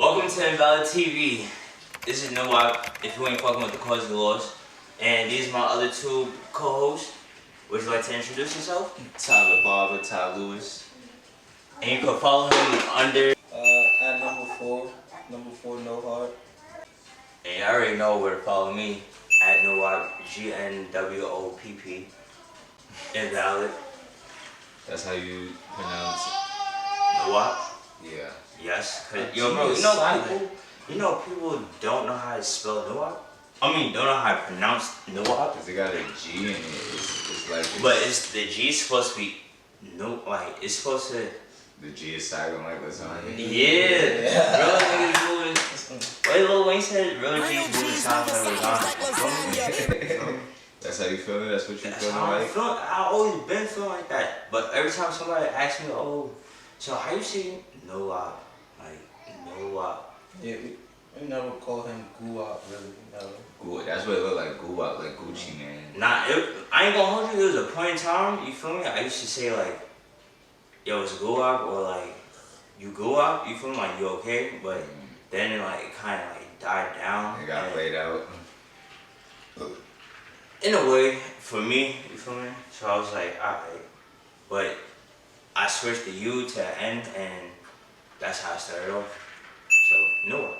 Welcome to INVALID TV. This is Noah, if you ain't fucking with the cause of the loss. And these are my other two co-hosts. Would you like to introduce yourself? Tyler Barber, Ty Lewis. And you can follow him under... At number four, No Heart. And you already know where to follow me. At Noah, GNWOPP. INVALID. That's how you pronounce it? Noah? Yeah. Yes. Yo, bro, you know people don't know how to spell Noah? Don't know how to pronounce Noah. Because it got a G in it. It's like... But the G is supposed to be... No, like, it's supposed to... The G is silent like lasagna. Yeah. Real niggas moving... Wait, Lil Wayne said real niggas moving sounds like lasagna. That's how you feeling? That's what you feeling like? I always been feeling like that. But every time somebody asks me, oh, so how you say Noah? Like, Noah. Yeah, we never call him Guwap, really. Never. That's what it looked like, Guwap, like Gucci, man. Nah, I ain't gonna hold you. There was a point in time, you feel me? I used to say like, yo, it's Guwap, or like, you Guwap, you feel me? Like, you okay? But then it like kind of like died down. It got played out. In a way, for me, you feel me? So I was like, alright. But I switched the U to the N, and that's how I started off. So, Noah.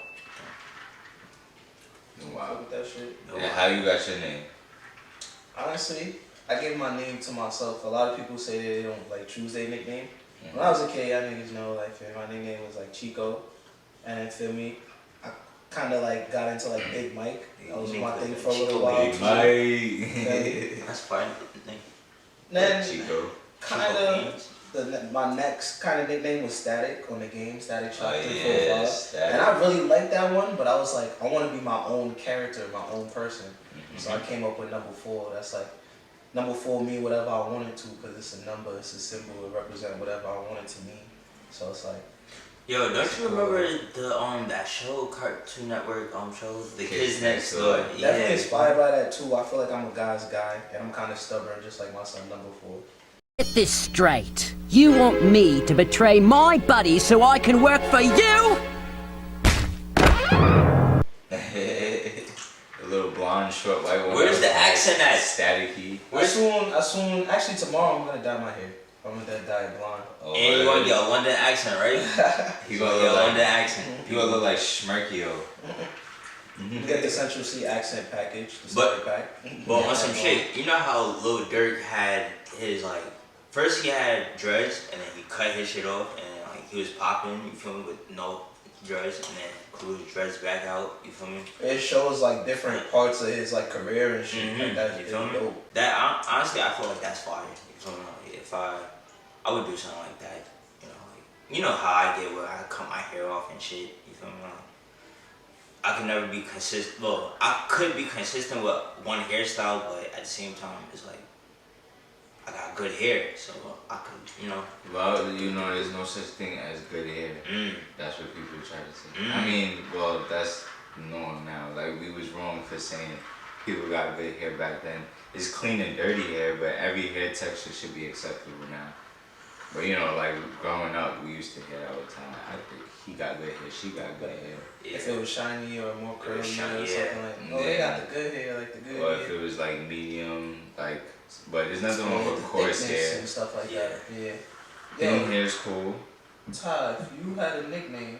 Wow. With that shit. And how you got your name? Honestly, I gave my name to myself. A lot of people say they don't like choose their nickname. When I was a kid, y'all niggas know, like, my nickname was like Chico, and feel me, I kind of like got into like Big Mike. That was my thing for a little while. Big Mike. That's fine. Then Chico. kind of my next kind of nickname was Static on the game, Static Shock 345. And I really liked that one, but I was like, I want to be my own character, my own person. So I came up with number 4. That's like, number 4 mean whatever I wanted to, because it's a number, it's a symbol, it represents whatever I want it to mean. So it's like... Yo, don't you remember the that show, Cartoon Network show, The Kids Next Door? Yeah. Definitely inspired by that too. I feel like I'm a guy's guy, and I'm kind of stubborn, just like my son, number 4. Get this straight. You want me to betray my buddy so I can work for you? A little blonde, short, white woman. Where's the accent at? Staticky. Actually tomorrow I'm gonna dye my hair. I'm gonna dye it blonde. Oh, and you gonna get a London accent, right? He gonna get a London accent. He gonna look like Schmerkio. Get the Central C accent package, the starter pack. But on some shit, you know how Lil Durk had his like, first he had dreads and then he cut his shit off and like he was popping, you feel me, with no dreads, and then grew his dreads back out, you feel me? It shows like different parts of his like career and shit. Like that's you feel me? dope. That honestly, I feel like that's fire. You feel me? Like, if I would do something like that, you know how I get where I cut my hair off and shit, you feel me? Like, I could never be consistent. Well, I could be consistent with one hairstyle, but at the same time, it's like I got good hair, so I could, Well, there's no such thing as good hair. That's what people try to say. I mean, well, that's normal now. Like, we was wrong for saying people got good hair back then. It's clean and dirty hair, but every hair texture should be acceptable now. But like growing up, we used to hear that all the time. I think he got good hair, she got good hair. Yeah. If it was shiny or more curly or something like, oh, yeah. they got the good hair, like the good hair. Or if it was like medium, like, but there's nothing wrong with coarse hair. And stuff like that. Yeah. Thin hair's cool. Ty, if you had a nickname,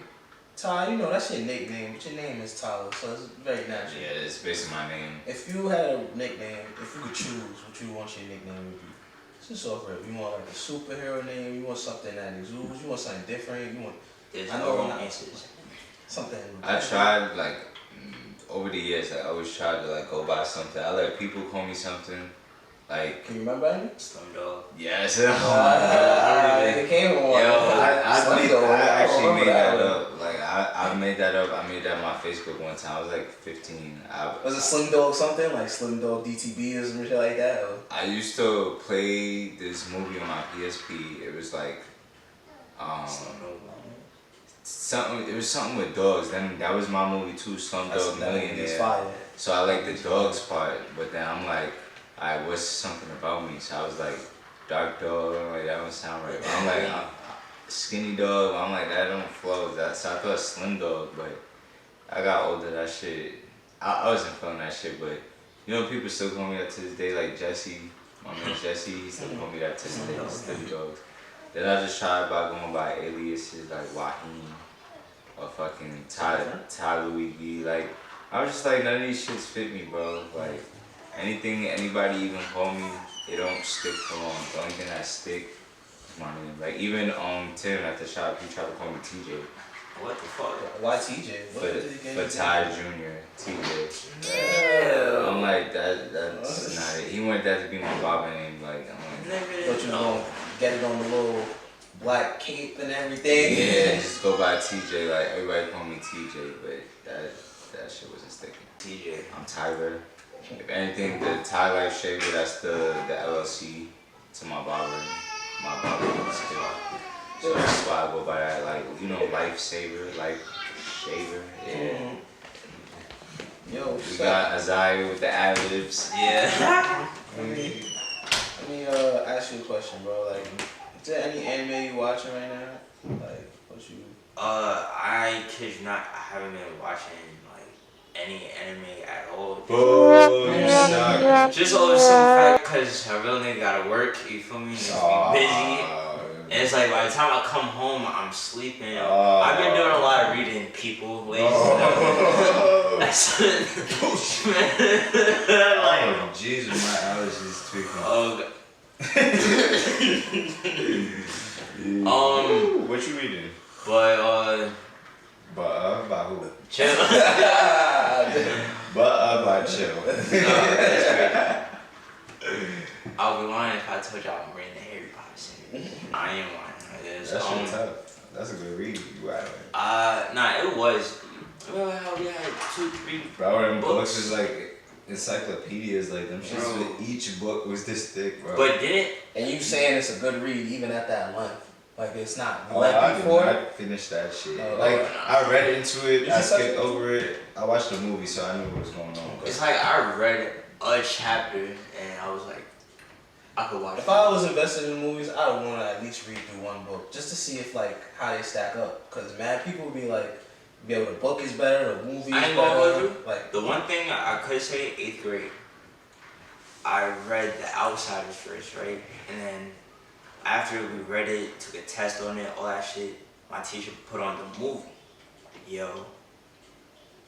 Ty, that's your nickname, but your name is Tyler, so it's very natural. Yeah, it's basically my name. If you had a nickname, if you could choose what you want your nickname to be, just offer it. You want like a superhero name, you want something that exudes, you want something different, you want... There's no wrong answers. Something... I tried, like, over the years, I always tried to, like, go by something. I let people call me something, like... Can you remember any? Slim Dog. Yes. It came on. I actually made that up. Like, I made that up. I made that on my Facebook one time. I was like 15. Was it Slim Dog something? Like Slim Dog DTB or some shit like that? Or? I used to play this movie on my PSP. It was like... it was something with dogs. Then that was my movie too, Slumdog Millionaire. So I like the dogs part, but then I'm like, what's something about me? So I was like, Dark Dog, like that don't sound right. But I'm like, skinny dog. I'm like, that don't flow. So I thought slim dog, but I got older, that shit. I wasn't feeling that shit, but you know, people still call me that to this day, like Jesse. My man Jesse, he still call me that to this day, Slim Dogs. Then I just tried by going by aliases like Waheen or fucking Ty Louis V. Like, I was just like, none of these shits fit me, bro. Like, anything anybody even call me, it don't stick for long. The only thing that stick is my name. Like, even Tim at the shop, he tried to call me TJ. What the fuck? Why TJ? For Ty Jr., TJ. Yeah. I'm like, that's not it. He wanted that to be my barber name. Like, I'm like, but you know, get it on the little black cape and everything. Yeah, just go by TJ. Like, everybody call me TJ, but that shit wasn't sticking. TJ. I'm Tyler. If anything, the Ty Life Shaver, that's the LLC to my barber. My barber still. So that's why I go by that, like, you know, lifesaver, life shaver. Yeah. Yo, we got Isaiah with the ad-libs. Yeah. Let me ask you a question, bro. Like, is there any anime you watching right now? Like, what you? I kid you not, I haven't been watching like any anime at all. Oh, you suck. Just over some fact, cause a real nigga gotta work. You feel me? Just be busy. And it's like by the time I come home, I'm sleeping. I've been doing a lot of reading, people, ladies. That's like, Jesus, my allergies tweaking. What you reading? But by who? Chill. By Chill. No, that's crazy. I'll be lying if I told y'all I'm reading the Harry Potter series. I ain't lying. That's tough. That's a good read. You got it. Nah, it was. Well, we had 2, 3 bro, them books is like encyclopedias, like them shits with each book was this thick, bro. But did it? And you saying it's a good read even at that length? Like it's not. I did not finish that shit. I read into it, I skipped over it. I watched the movie, so I knew what was going on. It's like I read a chapter and I was like, I could watch. If I was invested in movies, I would want to at least read through one book just to see if like how they stack up. Cause mad people would be like, the book is better, the movie is better. Go like the one thing I could say, 8th grade, I read The Outsiders first, right? And then after we read it, took a test on it, all that shit, my teacher put on the movie. Yo,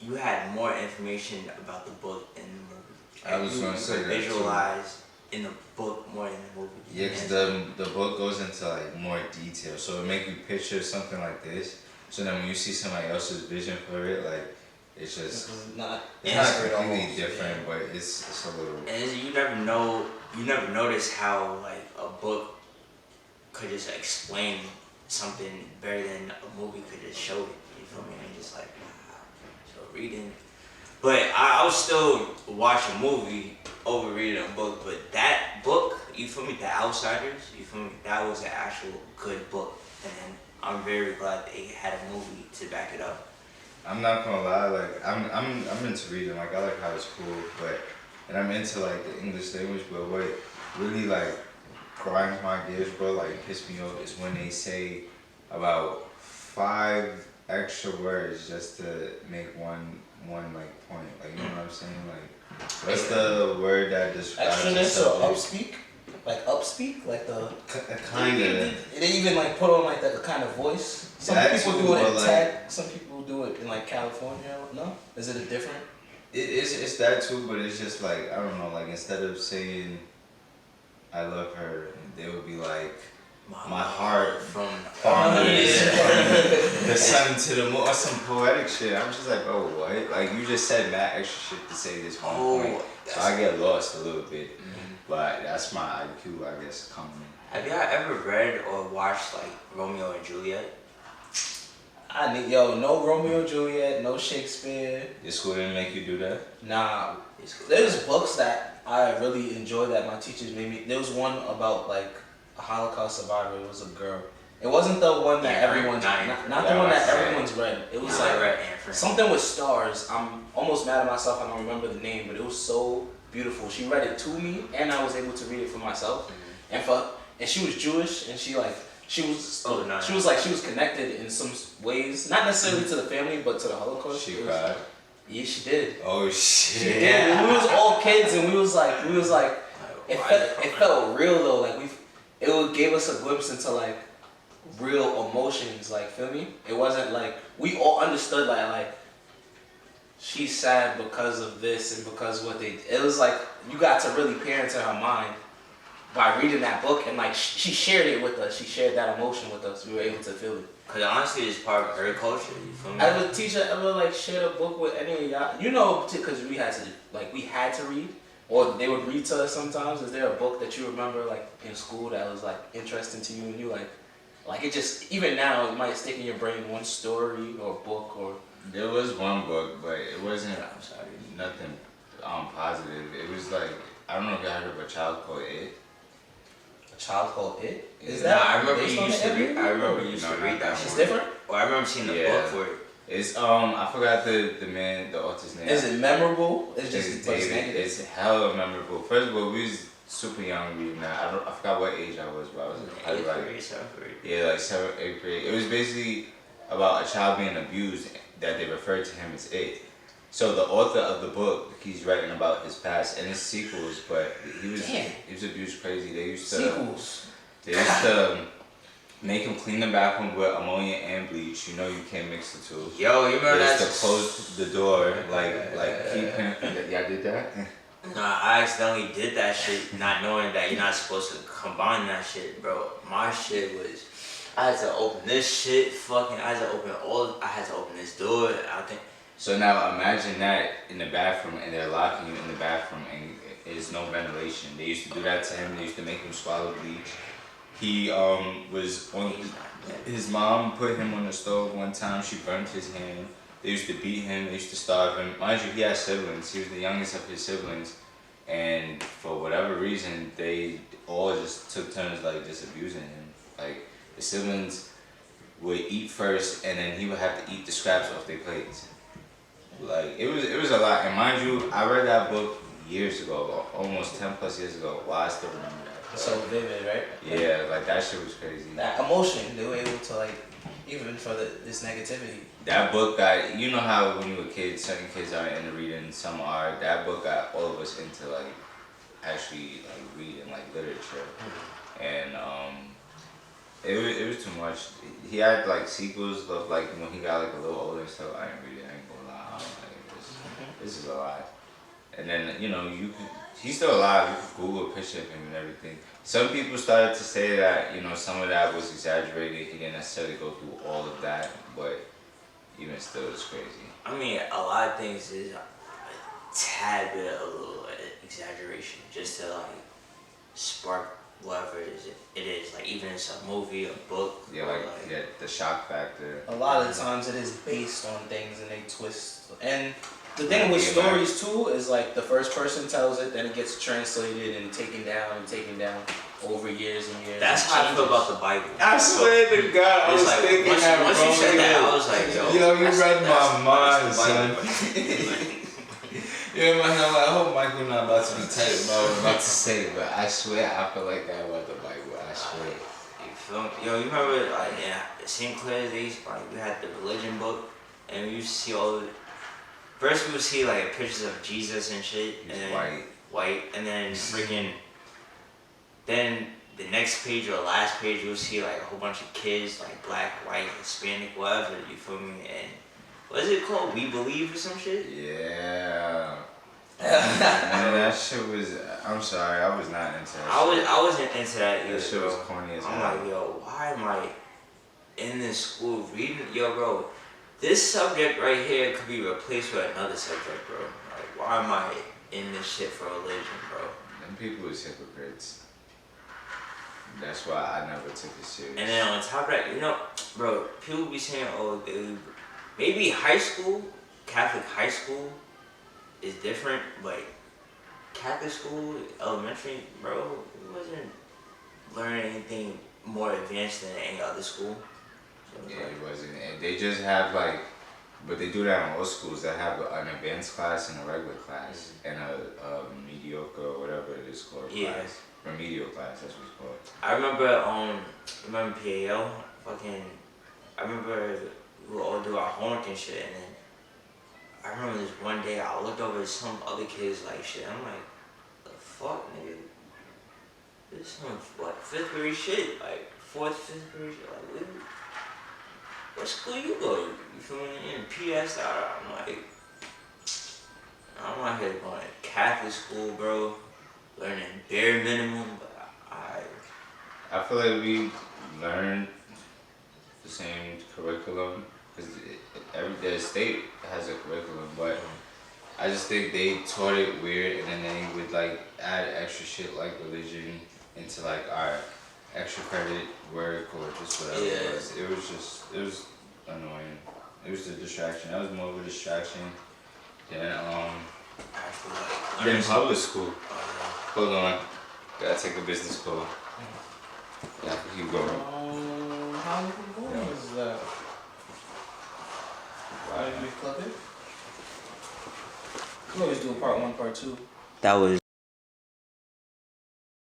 you had more information about the book than the movie. I was gonna say that visualize in the book more than the movie. Yeah, because the book goes into like more detail, so it make you picture something like this. So then when you see somebody else's vision for it, like it's just it's not completely different, but it's a little. And you never notice how like a book could just explain something better than a movie could just show it. You feel me? And just like so reading. But I would still watch a movie over reading a book. But that book, you feel me? The Outsiders, you feel me? That was an actual good book. And I'm very glad they had a movie to back it up. I'm not gonna lie, like I'm into reading. Like I like how it's cool, and I'm into like the English language. But what really like grinds my gears, bro, like piss me off is when they say about 5 extra words just to make one like point. Like you know what I'm saying? Like what's the word that describes extraness or upspeak? Like upspeak, like the kind of. They even like put on like the kind of voice. Some people do it in tech. Some people do it in like California. No, is it a different? It's that too, but it's just like I don't know. Like instead of saying I love her, they would be like my heart from the sun to the moon or some poetic shit. I'm just like, oh what? Like you just said that extra shit to say this one point, so I get lost a little bit. But that's my IQ, I guess, coming in. Have y'all ever read or watched like Romeo and Juliet? No Romeo and Juliet, no Shakespeare. Your school didn't make you do that? Nah. There's books that I really enjoy that my teachers made me. There was one about like a Holocaust survivor. It was a girl. It wasn't the one that everyone's not the one that everyone's read. It was like something with stars. I'm almost mad at myself. I don't remember the name, but it was so beautiful. She read it to me, and I was able to read it for myself. And she was Jewish, and she like she was Oh, no, she no. was like she was connected in some ways, not necessarily to the family, but to the Holocaust. She It was- cried. Yeah, she did. Oh She shit. did. And we was all kids, and we was like, it felt real though. Like gave us a glimpse into like real emotions. Like, feel me? It wasn't like we all understood like she's sad because of this and because what they. It was like you got to really peer into her mind by reading that book, and like she shared it with us. She shared that emotion with us. We were able to feel it. Cause honestly, it's part of her culture. You feel me? Has a teacher ever like shared a book with any of y'all? You know, because we had to read, or they would read to us sometimes. Is there a book that you remember like in school that was like interesting to you, and you like it just even now it might stick in your brain, one story or book or. There was one book, but it wasn't I'm sorry. nothing positive. It was like, I don't know if you heard of a child called It. A Child Called It? Is Nah, that? I remember based you on used the to read. Ep.3? I remember you used No, to not read that. that It's Shit. different. Well, I remember seeing the Yeah. book for it. It's I forgot the author's name. Is it memorable? It's It's just but it's David. negative. It's hella memorable. First of all, we was super young reading that. I forgot what age I was, but I was probably Eighth like grade, seventh grade. yeah, like 7th, 8th grade. It was basically about a child being abused that they referred to him as It. So the author of the book, he's writing about his past and his sequels, but he was abused crazy. They used to make him clean the bathroom with ammonia and bleach. You know you can't mix the two. Yo, you remember They that? used to close the door, like keep him. Y'all did that? Nah, I accidentally did that shit, not knowing that you're not supposed to combine that shit, bro. My shit was, I had to open this shit, I had to open this door. I think. So now imagine that in the bathroom, and they're locking you in the bathroom, and there's no ventilation. They used to do that to him. They used to make him swallow bleach. He was on. His mom put him on the stove one time. She burnt his hand. They used to beat him. They used to starve him. Mind you, he had siblings. He was the youngest of his siblings, and for whatever reason, they all just took turns like just abusing him. Like the siblings would eat first, and then he would have to eat the scraps off their plates. Like it was a lot. And mind you, I read that book years ago, almost 10 plus years ago. Wow, I still remember that. So vivid, right? Yeah, like that shit was crazy. That emotion, they were able to like, even for this negativity. That book got, you know how when you were kids, certain kids are into reading, some are. That book got all of us into like actually like reading like literature, and it was too much. He had like sequels of like when he got like a little older and stuff. I didn't read it. I ain't gonna lie. This is a lot. And then he's still alive. You could Google a picture of him and everything. Some people started to say that some of that was exaggerated. He didn't necessarily go through all of that, but even still, it's crazy. I mean, a lot of things is a tad bit of a little exaggeration, just to like spark whatever it is. Like even it's a movie, a book. Yeah, the shock factor. A lot of the times it is based on things and they twist. And the thing with stories too is like the first person tells it, then it gets translated and taken down over years and years. That's how I feel about the Bible. I swear to God, I was like, thinking once that. you said that, I was like, yo, you read my mind, that's son. the Bible. Yeah, in my head, I'm like, I hope Michael not about to be tight about what I'm about to say, but I swear I feel like that about the Bible. I swear. You feel me? Yo, you remember like St. Clair's days? Like we had the religion book, and we used to see all the. First, we would see like pictures of Jesus and shit, and then white, and then freaking. Then the next page or last page, you'll see like a whole bunch of kids, like black, white, Hispanic, whatever. You feel me? And what is it called? We Believe or some shit? Yeah. Man, that shit was. I'm sorry, I was not into that. I wasn't into that either. That shit was corny as hell. I'm like, yo, why am I in this school reading? Yo, bro, this subject right here could be replaced with another subject, bro. Like, why am I in this shit for religion, bro? Them people was hypocrites. That's why I never took it serious. And then on top of that, bro, people be saying, oh, maybe high school, Catholic high school is different, but Catholic school, elementary, bro, we wasn't learning anything more advanced than any other school. So yeah, it wasn't. And they just have like, but they do that in most schools. They have an advanced class and a regular class, and a mediocre or whatever it is called class. remedial class. That's what it's called. I remember PAL, fucking, I remember we would all do our homework and shit, and then I remember this one day I looked over at some other kids like shit, I'm like, the fuck, nigga? This is some, what, 5th grade shit, like, 4th, 5th grade shit, like, what school you go to? You feel me? In PS, I'm out here going to Catholic school, bro, learning bare minimum, but I feel like we learned the same curriculum because every state has a curriculum, but I just think they taught it weird, and then they would like add extra shit like religion into like our extra credit work or just whatever it was. It was annoying. It was a distraction. That was more of a distraction than public school. Hold on, gotta take a business call. Yeah, keep going. How long is that? Why did we clip it? We always do a part 1, part 2. That was